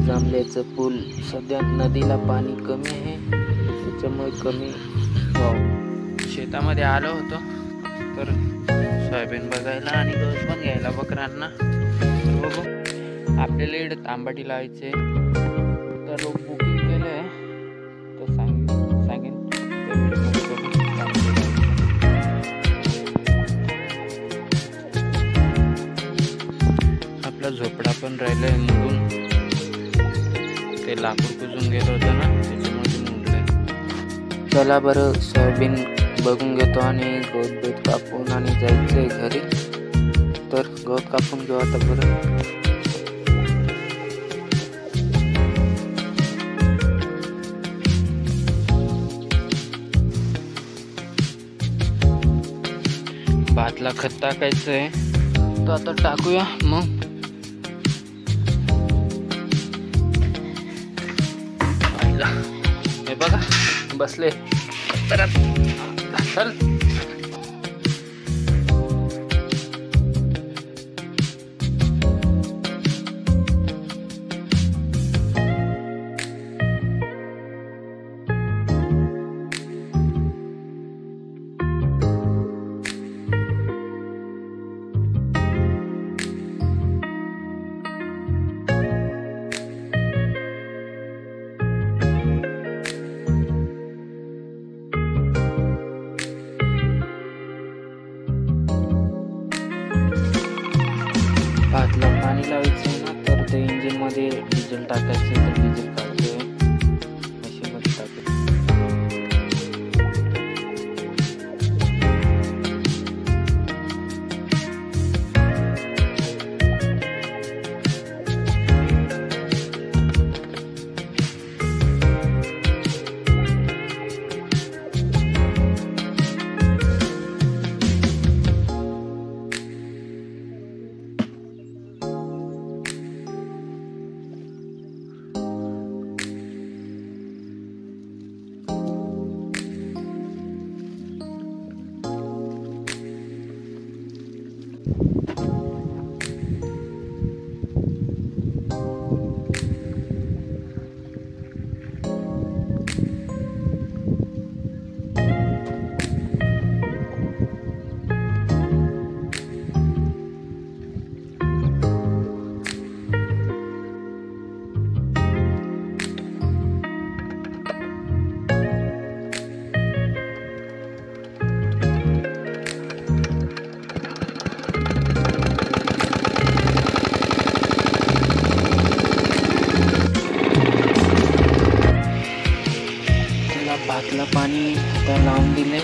जांभल्याचं पूल सध्या नदीला पाणी कमी आहे, त्याच्यामुळे कमी वाव. शेतामध्ये आलो होतो तर सोयाबीन बघायला आणि गवत पण घ्यायला बकरांना. बघू आपल्याला इकडे तांबाटी लावायचे तर बुकिंग केलं आहे, तर सांगेन त्या व्हिडिओमध्ये बघू. आपला झोपडा पण राहिलाय मोडून, ते लाकूड कुजून गेलं होतं ना, त्याच्यामुळे मोडलंय. चला बरं सोयाबीन बघून घेतो आणि गवत कापून आणि जायचंय घरी. तर गवत कापून घेऊ आता बरं. भातला खत टाकायचंय, तर आता टाकूया मग. हे बघा बसले परत चल. भातला पाणी लावायचं ना, तर ते इंजिन मध्ये डिझेल टाकायचं, तर डिझेल काढतोय मशीन मध्ये टाकायचं. भातला पाणी आता लावून दिले.